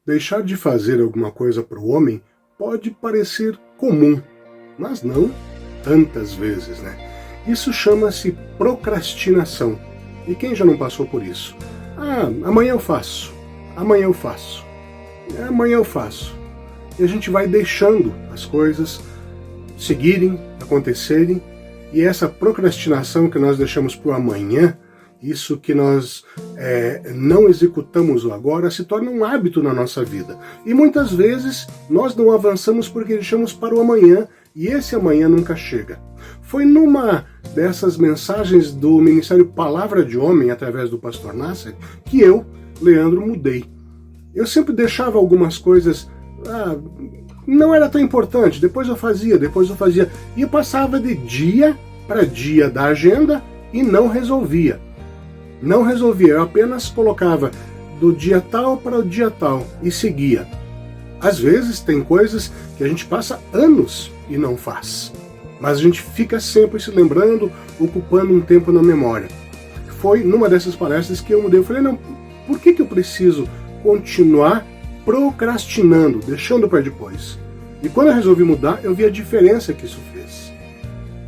Deixar de fazer alguma coisa para o homem pode parecer comum, mas não tantas vezes, né? Isso chama-se procrastinação. E quem já não passou por isso? Amanhã eu faço, amanhã eu faço, amanhã eu faço. E a gente vai deixando as coisas seguirem, acontecerem, e essa procrastinação que nós deixamos para o amanhã, isso que nós não executamos o agora, se torna um hábito na nossa vida. E muitas vezes nós não avançamos porque deixamos para o amanhã, e esse amanhã nunca chega. Foi numa dessas mensagens do Ministério Palavra de Homem, através do pastor Nasser, que eu, Leandro, mudei. Eu sempre deixava algumas coisas, não era tão importante, depois eu fazia, e eu passava de dia para dia da agenda e não resolvia. Eu apenas colocava do dia tal para o dia tal e seguia. Às vezes tem coisas que a gente passa anos e não faz, mas a gente fica sempre se lembrando, ocupando um tempo na memória. Foi numa dessas palestras que eu mudei. Eu falei, não, por que eu preciso continuar procrastinando, deixando para depois? E quando eu resolvi mudar, eu vi a diferença que isso fez.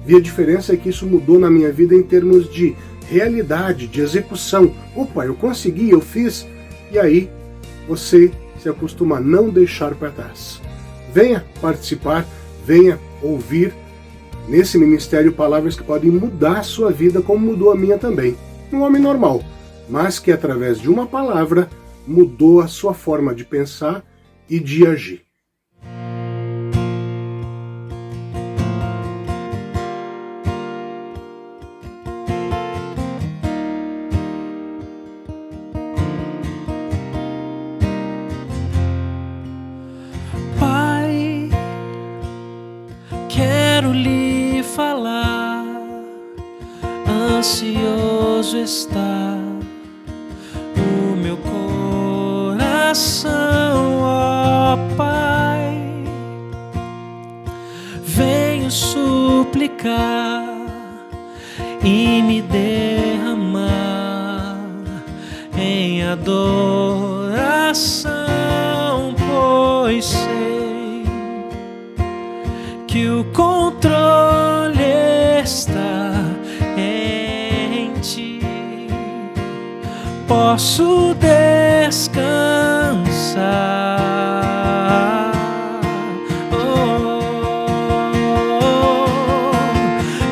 Vi a diferença que isso mudou na minha vida em termos de realidade, de execução. Opa, eu consegui, eu fiz. E aí, você se acostuma a não deixar para trás. Venha participar, venha ouvir nesse ministério palavras que podem mudar a sua vida, como mudou a minha também. Um homem normal, mas que através de uma palavra mudou a sua forma de pensar e de agir. Pai, quero lhe falar, ansioso está o meu coração, ó Pai. Venho suplicar e me derramar em adoração, pois sei que o controle está em ti. Posso descansar.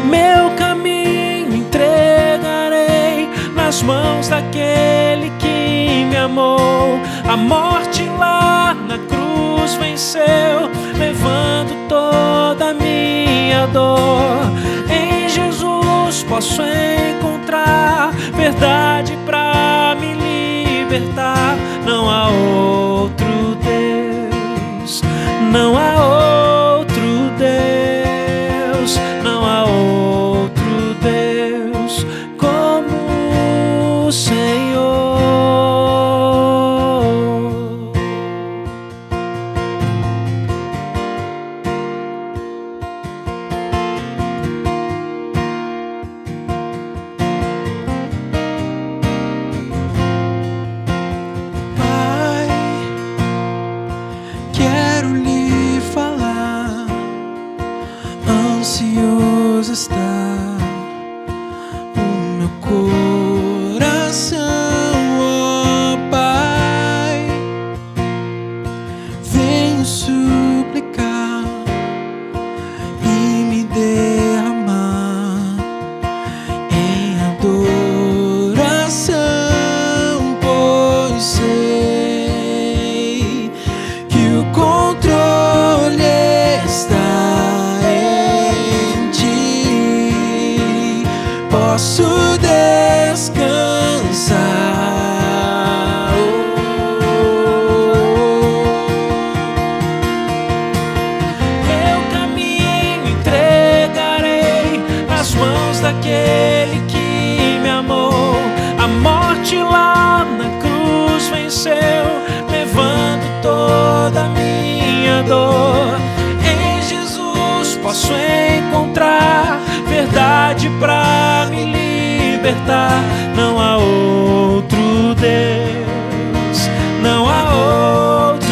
Meu caminho entregarei nas mãos daquele que me amou. A morte lá na cruz venceu, levando toda a minha dor. Em Jesus posso encontrar verdade pra me libertar. Não há outro Deus, não há outro Deus, não há outro Deus como o Senhor. Ansioso está o meu coração, ó Pai. Venho suplicar e me derramar em adoração, pois sei que o controle está. Posso descansar. Meu caminho entregarei nas mãos daquele que me amou. A morte lá na cruz venceu, levando toda a minha dor. Em Jesus posso encontrar verdade pra me libertar. Não há outro Deus, não há outro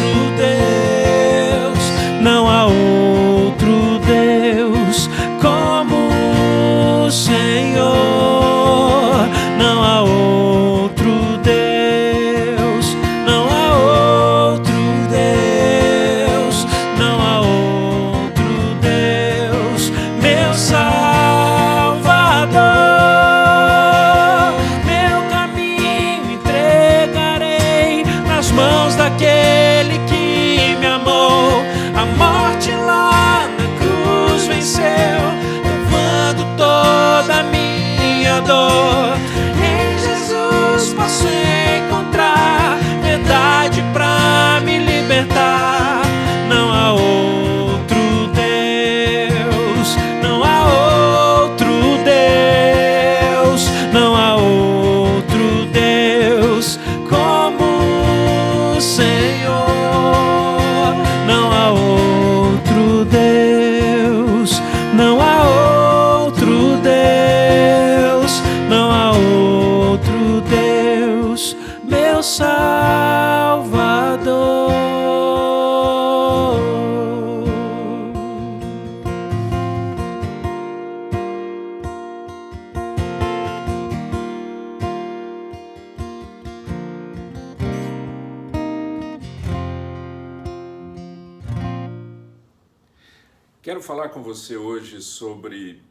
Quero falar com você hoje sobre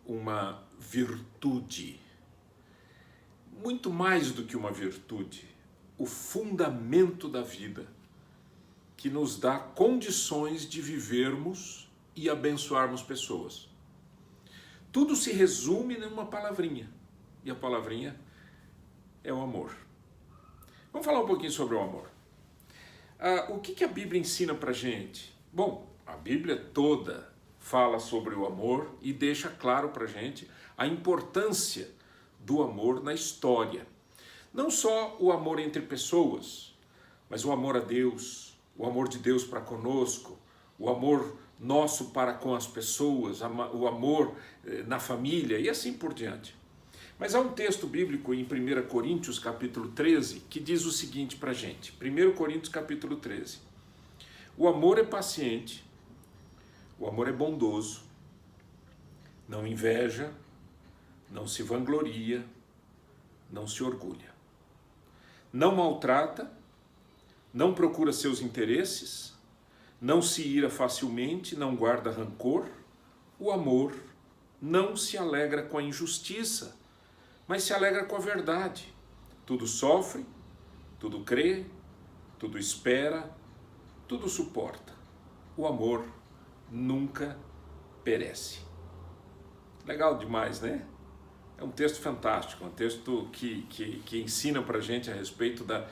uma virtude. Muito mais do que uma virtude, o fundamento da vida, que nos dá condições de vivermos e abençoarmos pessoas. Tudo se resume numa palavrinha, e a palavrinha é o amor. Vamos falar um pouquinho sobre o amor. O que a Bíblia ensina pra gente? Bom, a Bíblia toda fala sobre o amor e deixa claro pra gente a importância do amor na história. Não só o amor entre pessoas, mas o amor a Deus, o amor de Deus para conosco, o amor nosso para com as pessoas, o amor na família e assim por diante. Mas há um texto bíblico em 1 Coríntios capítulo 13 que diz o seguinte pra gente. 1 Coríntios capítulo 13. O amor é paciente, o amor é bondoso, não inveja, não se vangloria, não se orgulha. Não maltrata, não procura seus interesses, não se ira facilmente, não guarda rancor. O amor não se alegra com a injustiça, mas se alegra com a verdade. Tudo sofre, tudo crê, tudo espera, tudo suporta. O amor nunca perece. Legal demais, né? É um texto fantástico, um texto que ensina pra gente a respeito da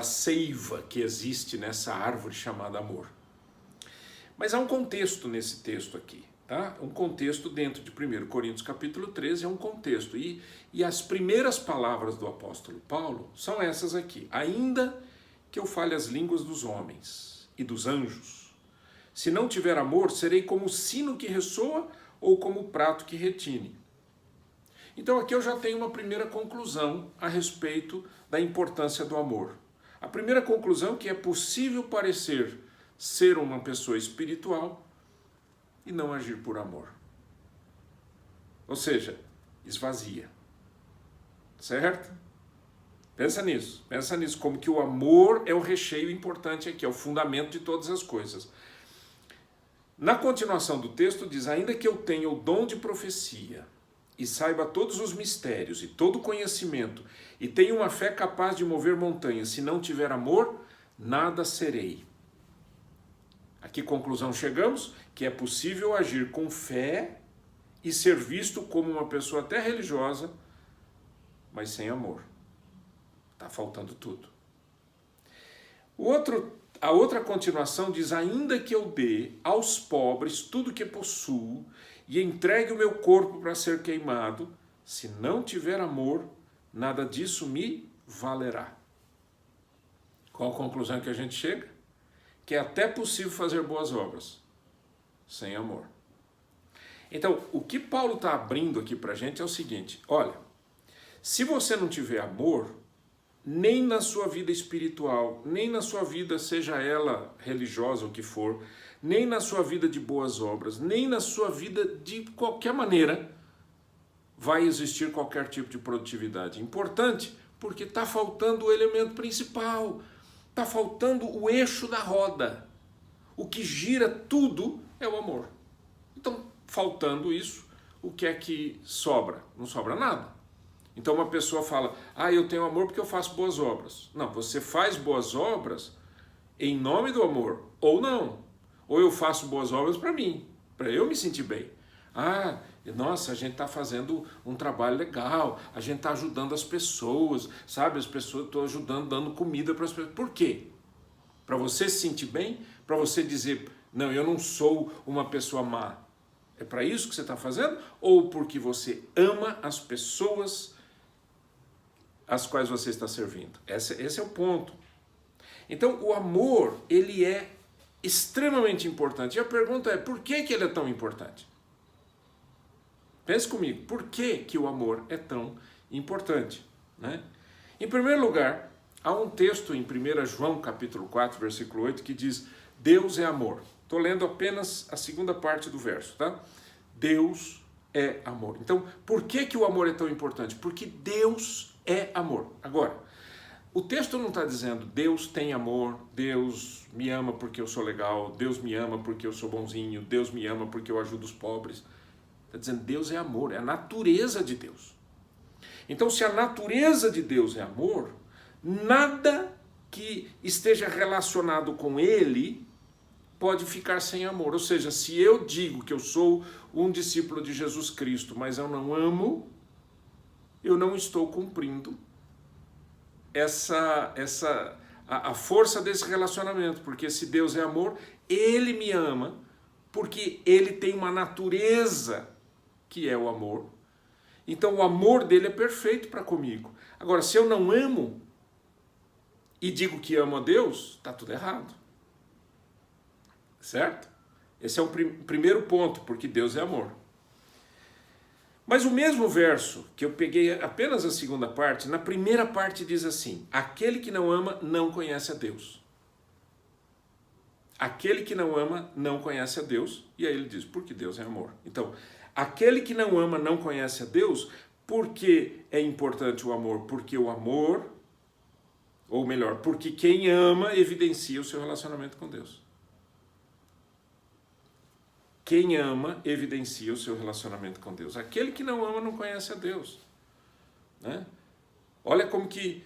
seiva que existe nessa árvore chamada amor. Mas há um contexto nesse texto aqui, tá? Um contexto dentro de 1 Coríntios capítulo 13 é um contexto. E as primeiras palavras do apóstolo Paulo são essas aqui. Ainda que eu fale as línguas dos homens e dos anjos, se não tiver amor, serei como o sino que ressoa ou como o prato que retine. Então aqui eu já tenho uma primeira conclusão a respeito da importância do amor. A primeira conclusão é que é possível parecer ser uma pessoa espiritual e não agir por amor. Ou seja, esvazia. Certo? Pensa nisso, como que o amor é o recheio importante aqui, é o fundamento de todas as coisas. Na continuação do texto diz, ainda que eu tenha o dom de profecia e saiba todos os mistérios e todo o conhecimento e tenha uma fé capaz de mover montanhas, se não tiver amor, nada serei. A que conclusão chegamos? Que é possível agir com fé e ser visto como uma pessoa até religiosa, mas sem amor. Está faltando tudo. A outra continuação diz, ainda que eu dê aos pobres tudo que possuo e entregue o meu corpo para ser queimado, se não tiver amor, nada disso me valerá. Qual a conclusão que a gente chega? Que é até possível fazer boas obras sem amor. Então, o que Paulo está abrindo aqui para a gente é o seguinte, olha, se você não tiver amor, nem na sua vida espiritual, nem na sua vida, seja ela religiosa ou que for, nem na sua vida de boas obras, nem na sua vida de qualquer maneira, vai existir qualquer tipo de produtividade. Importante, porque está faltando o elemento principal, está faltando o eixo da roda. O que gira tudo é o amor. Então, faltando isso, o que é que sobra? Não sobra nada. Então uma pessoa fala, eu tenho amor porque eu faço boas obras. Não, você faz boas obras em nome do amor, ou não. Ou eu faço boas obras para mim, para eu me sentir bem. Nossa, a gente está fazendo um trabalho legal, a gente está ajudando as pessoas, sabe? As pessoas estão ajudando, dando comida para as pessoas. Por quê? Para você se sentir bem? Para você dizer, não, eu não sou uma pessoa má. É para isso que você está fazendo? Ou porque você ama as pessoas às quais você está servindo? Esse é o ponto. Então, o amor, ele é extremamente importante. E a pergunta é, por que ele é tão importante? Pense comigo, por que o amor é tão importante? Né? Em primeiro lugar, há um texto em 1 João capítulo 4, versículo 8, que diz, Deus é amor. Estou lendo apenas a segunda parte do verso, tá? Deus é amor. Então, por que o amor é tão importante? Porque Deus é amor. Agora, O texto não está dizendo Deus tem amor, Deus me ama porque eu sou legal, Deus me ama porque eu sou bonzinho, Deus me ama porque eu ajudo os pobres. Está dizendo Deus é amor, é a natureza de Deus. Então, se a natureza de Deus é amor, nada que esteja relacionado com Ele pode ficar sem amor. Ou seja, se eu digo que eu sou um discípulo de Jesus Cristo, mas eu não amo, eu não estou cumprindo a força desse relacionamento, porque se Deus é amor, Ele me ama, porque Ele tem uma natureza que é o amor. Então o amor dele é perfeito para comigo. Agora, se eu não amo e digo que amo a Deus, está tudo errado. Certo? Esse é o primeiro ponto, porque Deus é amor. Mas o mesmo verso, que eu peguei apenas a segunda parte, na primeira parte diz assim: aquele que não ama não conhece a Deus. Aquele que não ama não conhece a Deus. E aí ele diz, porque Deus é amor. Então, aquele que não ama não conhece a Deus. Por que é importante o amor? Porque o amor, ou melhor, porque quem ama evidencia o seu relacionamento com Deus. Quem ama evidencia o seu relacionamento com Deus. Aquele que não ama não conhece a Deus. Né? Olha como que,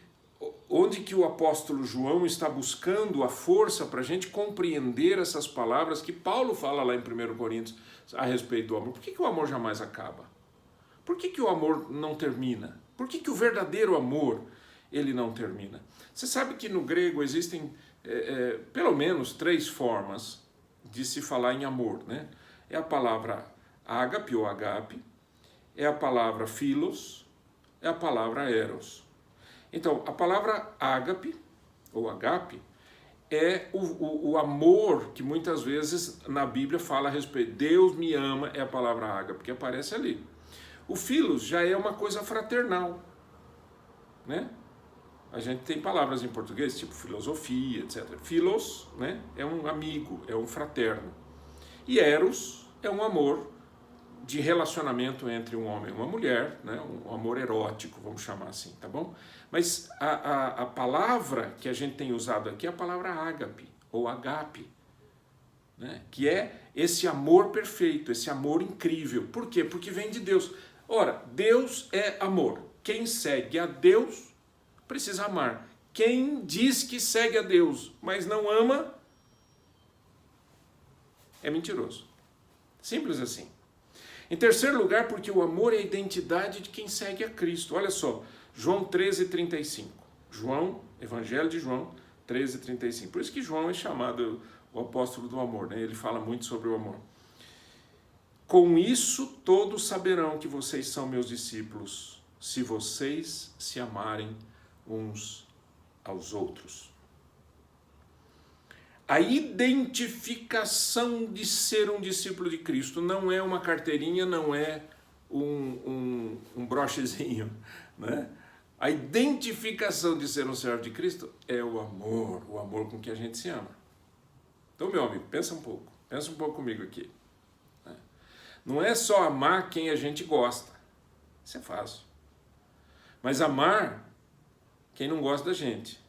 onde que o apóstolo João está buscando a força para a gente compreender essas palavras que Paulo fala lá em 1 Coríntios a respeito do amor. Por que o amor jamais acaba? Por que o amor não termina? Por que o verdadeiro amor ele não termina? Você sabe que no grego existem pelo menos 3 formas de se falar em amor, né? É a palavra ágape ou agape, é a palavra philos, é a palavra eros. Então, a palavra ágape ou agape é o amor que muitas vezes na Bíblia fala a respeito. Deus me ama é a palavra ágape, que aparece ali. O philos já é uma coisa fraternal, né? A gente tem palavras em português, tipo filosofia, etc. Philos, né, é um amigo, é um fraterno. E eros é um amor de relacionamento entre um homem e uma mulher, né, um amor erótico, vamos chamar assim, tá bom? Mas a palavra que a gente tem usado aqui é a palavra ágape, ou agape, né, que é esse amor perfeito, esse amor incrível. Por quê? Porque vem de Deus. Ora, Deus é amor. Quem segue a Deus precisa amar. Quem diz que segue a Deus, mas não ama, é mentiroso. Simples assim. Em terceiro lugar, porque o amor é a identidade de quem segue a Cristo. Olha só, João 13:35. João, Evangelho de João 13:35. Por isso que João é chamado o apóstolo do amor, né? Ele fala muito sobre o amor. Com isso todos saberão que vocês são meus discípulos, se vocês se amarem uns aos outros. A identificação de ser um discípulo de Cristo não é uma carteirinha, não é um brochezinho, né? A identificação de ser um servo de Cristo é o amor com que a gente se ama. Então, meu amigo, pensa um pouco comigo aqui. Né? Não é só amar quem a gente gosta, isso é fácil, mas amar quem não gosta da gente.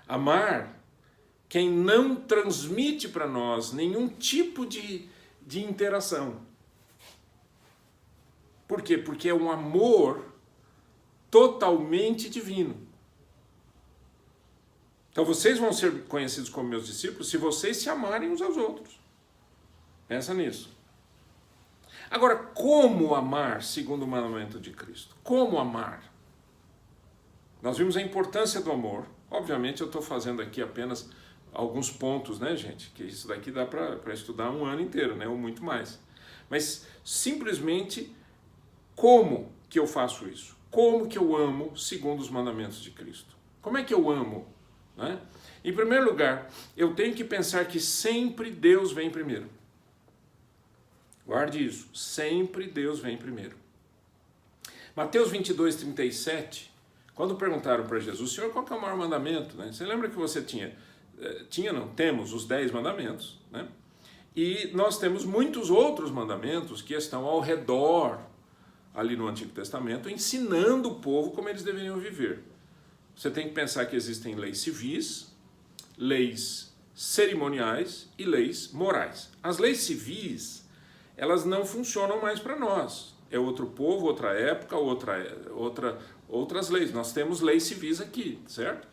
Amar quem não transmite para nós nenhum tipo de interação. Por quê? Porque é um amor totalmente divino. Então vocês vão ser conhecidos como meus discípulos se vocês se amarem uns aos outros. Pensa nisso. Agora, como amar segundo o mandamento de Cristo? Como amar? Nós vimos a importância do amor. Obviamente eu estou fazendo aqui apenas alguns pontos, né, gente? Que isso daqui dá para estudar um ano inteiro, né? Ou muito mais. Mas simplesmente, como que eu faço isso? Como que eu amo segundo os mandamentos de Cristo? Como é que eu amo? Né? Em primeiro lugar, eu tenho que pensar que sempre Deus vem primeiro. Guarde isso. Sempre Deus vem primeiro. Mateus 22:37, quando perguntaram para Jesus, Senhor, qual que é o maior mandamento? Né? Você lembra que você temos os 10 mandamentos, né? E nós temos muitos outros mandamentos que estão ao redor, ali no Antigo Testamento, ensinando o povo como eles deveriam viver. você tem que pensar que existem leis civis, leis cerimoniais e leis morais. As leis civis, elas não funcionam mais para nós. É outro povo, outra época, outras leis. Nós temos leis civis aqui, certo?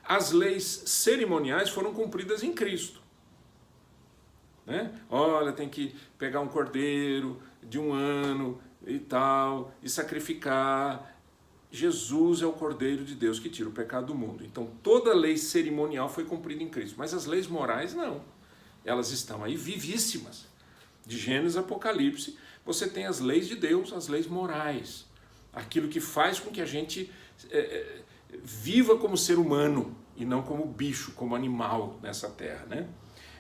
As leis cerimoniais foram cumpridas em Cristo. Né? Olha, tem que pegar um cordeiro de 1 ano e tal, e sacrificar. Jesus é o Cordeiro de Deus que tira o pecado do mundo. Então toda a lei cerimonial foi cumprida em Cristo, mas as leis morais não. Elas estão aí vivíssimas. De Gênesis a Apocalipse, você tem as leis de Deus, as leis morais. Aquilo que faz com que a gente viva como ser humano e não como bicho, como animal nessa terra, né?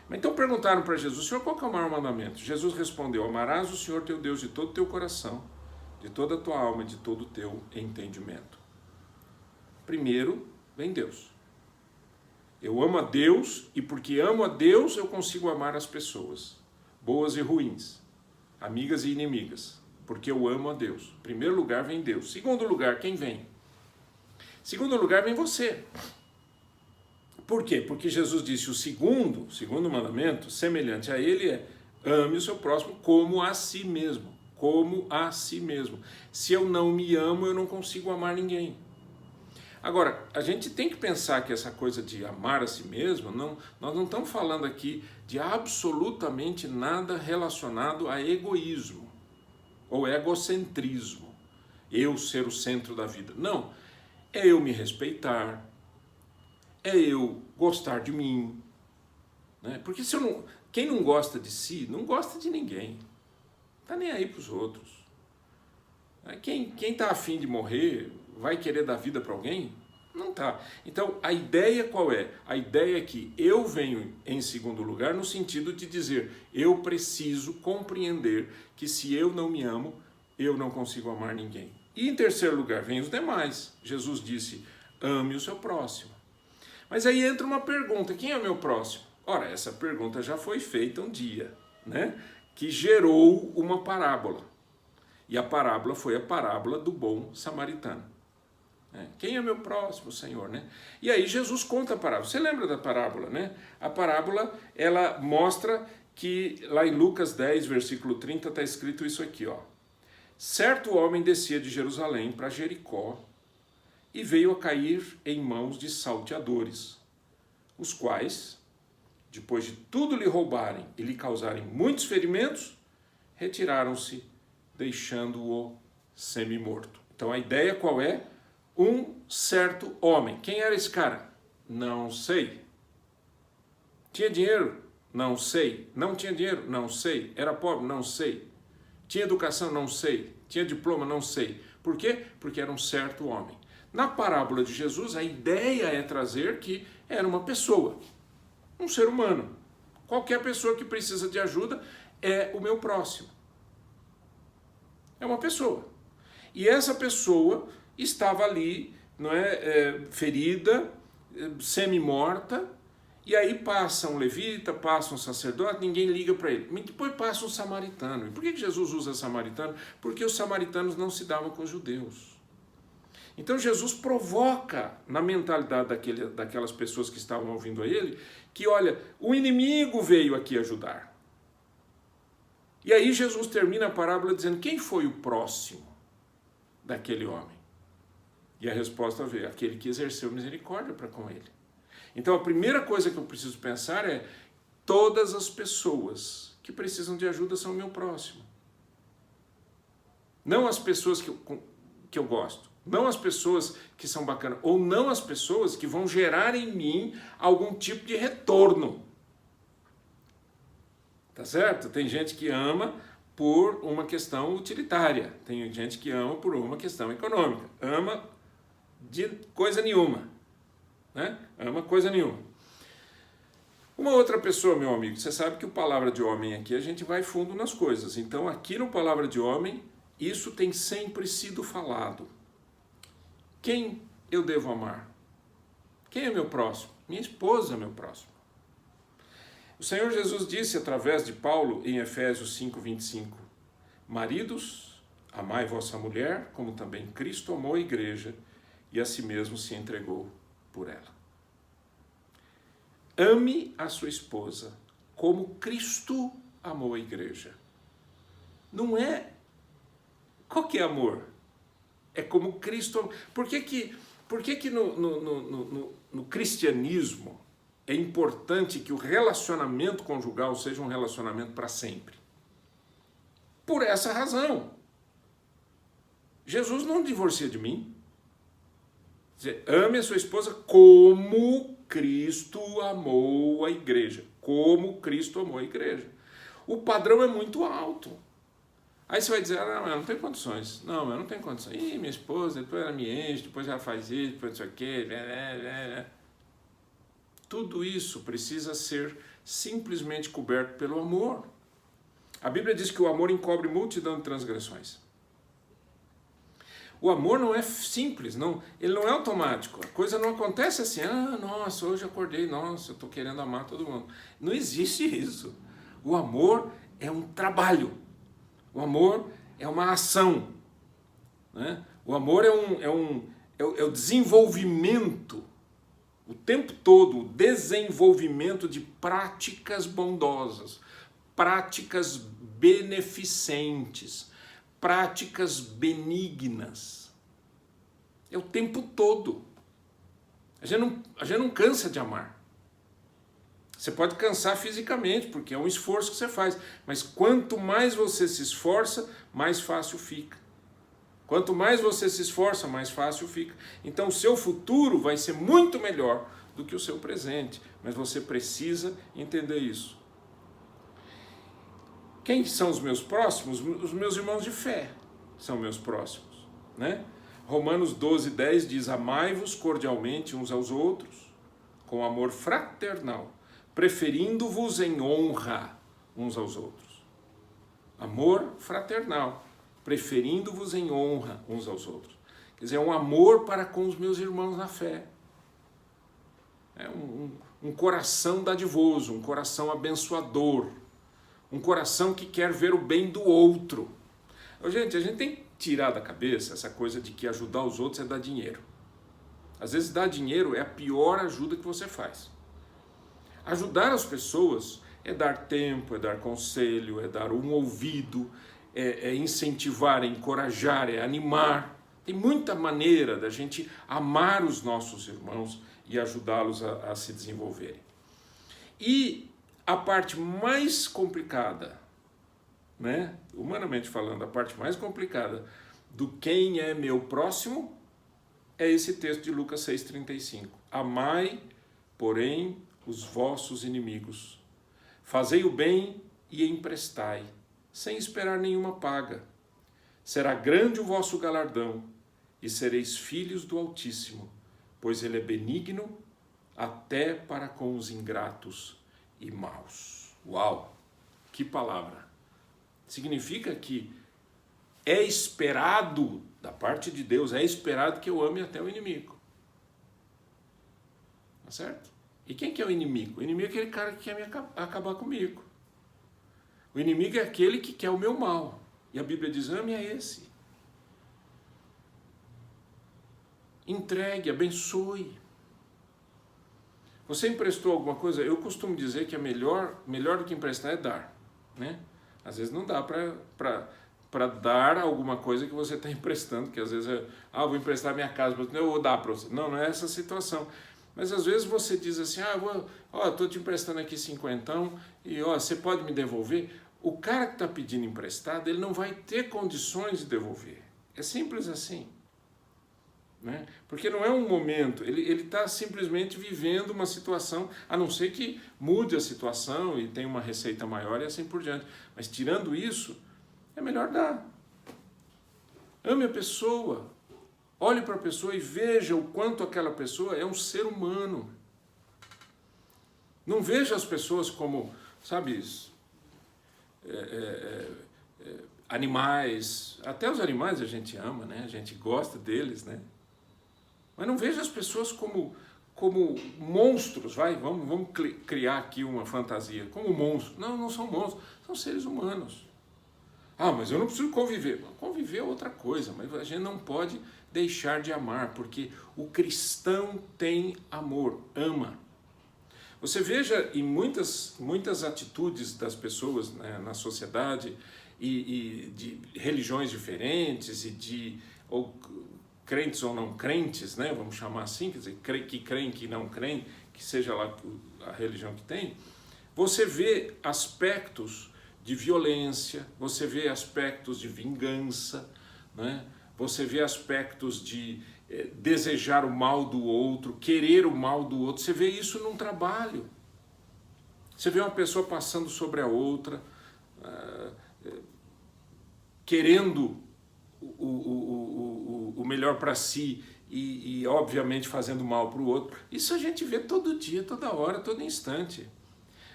Então perguntaram para Jesus: Senhor, qual que é o maior mandamento? Jesus respondeu: amarás o Senhor teu Deus de todo o teu coração, de toda a tua alma e de todo o teu entendimento. Primeiro vem Deus. Eu amo a Deus, e porque amo a Deus eu consigo amar as pessoas, boas e ruins, amigas e inimigas, porque eu amo a Deus. Em primeiro lugar vem Deus. Segundo lugar, quem vem? Segundo lugar vem você. Por quê? Porque Jesus disse: o segundo mandamento, semelhante a ele, é: ame o seu próximo como a si mesmo. Como a si mesmo. Se eu não me amo, eu não consigo amar ninguém. Agora, a gente tem que pensar que essa coisa de amar a si mesmo, nós não estamos falando aqui de absolutamente nada relacionado a egoísmo ou egocentrismo. Eu ser o centro da vida. Não. É eu me respeitar. É eu gostar de mim. Né? Porque quem não gosta de si, não gosta de ninguém. Está nem aí para os outros. Quem está afim de morrer vai querer dar vida para alguém? Não está. Então, a ideia qual é? A ideia é que eu venho em segundo lugar no sentido de dizer: eu preciso compreender que se eu não me amo, eu não consigo amar ninguém. E em terceiro lugar vem os demais. Jesus disse: ame o seu próximo. Mas aí entra uma pergunta: quem é o meu próximo? Ora, essa pergunta já foi feita um dia, né? Que gerou uma parábola. E a parábola foi a parábola do bom samaritano. Quem é meu próximo, Senhor? Né? E aí Jesus conta a parábola. Você lembra da parábola, né? A parábola, ela mostra que lá em Lucas 10, versículo 30, está escrito isso aqui, ó. Certo homem descia de Jerusalém para Jericó e veio a cair em mãos de salteadores, os quais, depois de tudo lhe roubarem e lhe causarem muitos ferimentos, retiraram-se, deixando-o semi-morto. Então a ideia qual é? Um certo homem. Quem era esse cara? Não sei. Tinha dinheiro? Não sei. Não tinha dinheiro? Não sei. Era pobre? Não sei. Tinha educação? Não sei. Tinha diploma? Não sei. Por quê? Porque era um certo homem. Na parábola de Jesus, a ideia é trazer que era uma pessoa, um ser humano. Qualquer pessoa que precisa de ajuda é o meu próximo. É uma pessoa. E essa pessoa estava ali, não é, ferida, semi-morta, e aí passa um levita, passa um sacerdote, ninguém liga para ele. Mas depois passa um samaritano. E por que Jesus usa samaritano? Porque os samaritanos não se davam com os judeus. Então Jesus provoca na mentalidade daquelas pessoas que estavam ouvindo a ele, que olha, o inimigo veio aqui ajudar. E aí Jesus termina a parábola dizendo: quem foi o próximo daquele homem? E a resposta veio: aquele que exerceu misericórdia para com ele. Então a primeira coisa que eu preciso pensar é: todas as pessoas que precisam de ajuda são meu próximo. Não as pessoas que eu gosto, não as pessoas que são bacanas, ou não as pessoas que vão gerar em mim algum tipo de retorno. Tá certo? Tem gente que ama por uma questão utilitária, tem gente que ama por uma questão econômica, ama de coisa nenhuma, né? Ama coisa nenhuma. Uma outra pessoa, meu amigo, você sabe que o Palavra de Homem aqui a gente vai fundo nas coisas, então aqui no Palavra de Homem isso tem sempre sido falado. Quem eu devo amar? Quem é meu próximo? Minha esposa é meu próximo. O Senhor Jesus disse através de Paulo em Efésios 5:25: maridos, amai vossa mulher, como também Cristo amou a igreja e a si mesmo se entregou por ela. Ame a sua esposa como Cristo amou a igreja. Não é qualquer amor. É como Cristo amou. Por que que no cristianismo é importante que o relacionamento conjugal seja um relacionamento para sempre? Por essa razão. Jesus não divorcia de mim. Dizer, ame a sua esposa como Cristo amou a igreja. Como Cristo amou a igreja. O padrão é muito alto. Aí você vai dizer, não, eu não tenho condições. Não, eu não tenho condições. Ih, minha esposa, depois ela me enche, depois ela faz isso, depois não sei o quê. Tudo isso precisa ser simplesmente coberto pelo amor. A Bíblia diz que o amor encobre multidão de transgressões. O amor não é simples, ele não é automático. A coisa não acontece assim, nossa, hoje eu acordei, nossa, eu estou querendo amar todo mundo. Não existe isso. O amor é um trabalho. O amor é uma ação. Né? O amor é o desenvolvimento, o tempo todo, o desenvolvimento de práticas bondosas, práticas beneficentes, práticas benignas. É o tempo todo. A gente não cansa de amar. Você pode cansar fisicamente, porque é um esforço que você faz. Mas quanto mais você se esforça, mais fácil fica. Quanto mais você se esforça, mais fácil fica. Então o seu futuro vai ser muito melhor do que o seu presente. Mas você precisa entender isso. Quem são os meus próximos? Os meus irmãos de fé são meus próximos. Né? Romanos 12:10 diz, amai-vos cordialmente uns aos outros, com amor fraternal, preferindo-vos em honra uns aos outros. Amor fraternal, preferindo-vos em honra uns aos outros. Quer dizer, é um amor para com os meus irmãos na fé. É um coração dadivoso, um coração abençoador, um coração que quer ver o bem do outro. Gente, a gente tem que tirar da cabeça essa coisa de que ajudar os outros é dar dinheiro. Às vezes dar dinheiro é a pior ajuda que você faz. Ajudar as pessoas é dar tempo, é dar conselho, é dar um ouvido, é incentivar, é encorajar, é animar. Tem muita maneira da gente amar os nossos irmãos e ajudá-los a se desenvolverem. E a parte mais complicada, né, humanamente falando, a parte mais complicada do quem é meu próximo é esse texto de Lucas 6,35. Amai, porém, os vossos inimigos. Fazei o bem e emprestai, sem esperar nenhuma paga. Será grande o vosso galardão, e sereis filhos do Altíssimo, pois ele é benigno até para com os ingratos e maus. Uau! Que palavra! Significa que é esperado, da parte de Deus, é esperado que eu ame até o inimigo. Tá certo? E quem que é o inimigo? O inimigo é aquele cara que quer acabar comigo. O inimigo é aquele que quer o meu mal. E a Bíblia diz, ame a esse. Entregue, abençoe. Você emprestou alguma coisa? Eu costumo dizer que é melhor do que emprestar é dar. Né? Às vezes não dá para dar alguma coisa que você está emprestando, que às vezes vou emprestar minha casa, eu vou dar para você. Não é essa situação. Mas às vezes você diz assim, estou te emprestando aqui 50 e você pode me devolver? O cara que está pedindo emprestado, ele não vai ter condições de devolver. É simples assim. Né? Porque não é um momento, ele está simplesmente vivendo uma situação, a não ser que mude a situação e tenha uma receita maior e assim por diante. Mas tirando isso, é melhor dar. Ame a pessoa. Olhe para a pessoa e veja o quanto aquela pessoa é um ser humano. Não veja as pessoas como, sabe, animais. Até os animais a gente ama, né? A gente gosta deles, né? Mas não veja as pessoas como monstros, vamos criar aqui uma fantasia, como monstros. Não são monstros, são seres humanos. Mas eu não preciso conviver. Conviver é outra coisa, mas a gente não pode deixar de amar, porque o cristão tem amor, ama. Você veja em muitas atitudes das pessoas, né, na sociedade e de religiões diferentes ou crentes ou não crentes, né, vamos chamar assim, quer dizer, que creem, que não creem, que seja lá a religião que tem, você vê aspectos de violência, você vê aspectos de vingança, né? Você vê aspectos de desejar o mal do outro, querer o mal do outro. Você vê isso num trabalho. Você vê uma pessoa passando sobre a outra, querendo o melhor para si e, obviamente, fazendo mal para o outro. Isso a gente vê todo dia, toda hora, todo instante.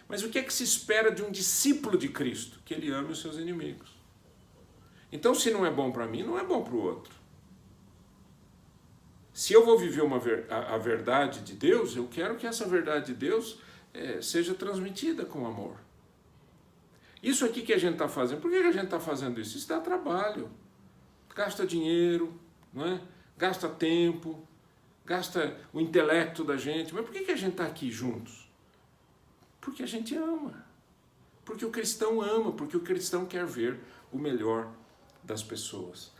Mas o que é que se espera de um discípulo de Cristo? Que ele ame os seus inimigos. Então, se não é bom para mim, não é bom para o outro. Se eu vou viver a verdade de Deus, eu quero que essa verdade de Deus seja transmitida com amor. Isso aqui que a gente está fazendo, por que a gente está fazendo isso? Isso dá trabalho, gasta dinheiro, não é? Gasta tempo, gasta o intelecto da gente. Mas por que a gente está aqui juntos? Porque a gente ama. Porque o cristão ama, porque o cristão quer ver o melhor das pessoas.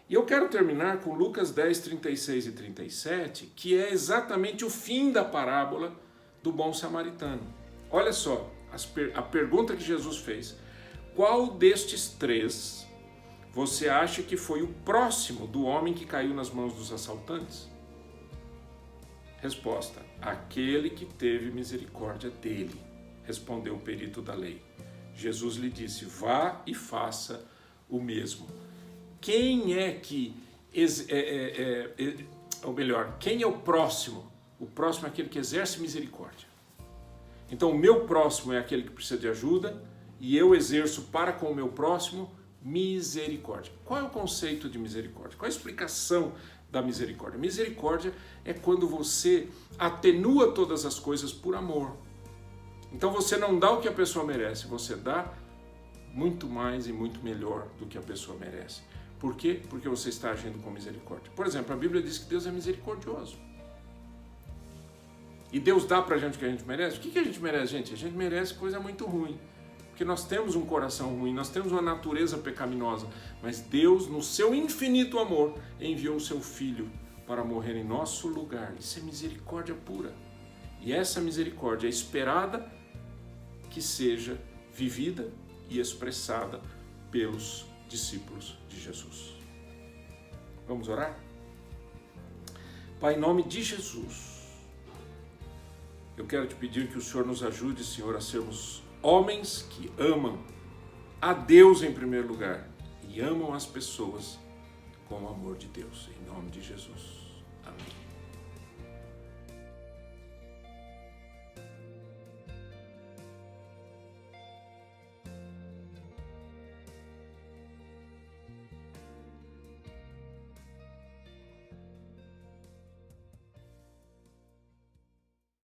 E eu quero terminar com Lucas 10, 36 e 37, que é exatamente o fim da parábola do bom samaritano. Olha só, a pergunta que Jesus fez: qual destes três você acha que foi o próximo do homem que caiu nas mãos dos assaltantes? Resposta: aquele que teve misericórdia dele, respondeu o perito da lei. Jesus lhe disse: vá e faça o mesmo. Quem é que, ou melhor, quem é o próximo? O próximo é aquele que exerce misericórdia. Então o meu próximo é aquele que precisa de ajuda e eu exerço para com o meu próximo misericórdia. Qual é o conceito de misericórdia? Qual é a explicação da misericórdia? Misericórdia é quando você atenua todas as coisas por amor. Então você não dá o que a pessoa merece, você dá muito mais e muito melhor do que a pessoa merece. Por quê? Porque você está agindo com misericórdia. Por exemplo, a Bíblia diz que Deus é misericordioso. E Deus dá pra gente o que a gente merece? O que a gente merece, gente? A gente merece coisa muito ruim. Porque nós temos um coração ruim, nós temos uma natureza pecaminosa. Mas Deus, no seu infinito amor, enviou o seu Filho para morrer em nosso lugar. Isso é misericórdia pura. E essa misericórdia é esperada que seja vivida e expressada pelos discípulos de Jesus. Vamos orar? Pai, em nome de Jesus, eu quero te pedir que o Senhor nos ajude, Senhor, a sermos homens que amam a Deus em primeiro lugar e amam as pessoas com o amor de Deus. Em nome de Jesus. Amém.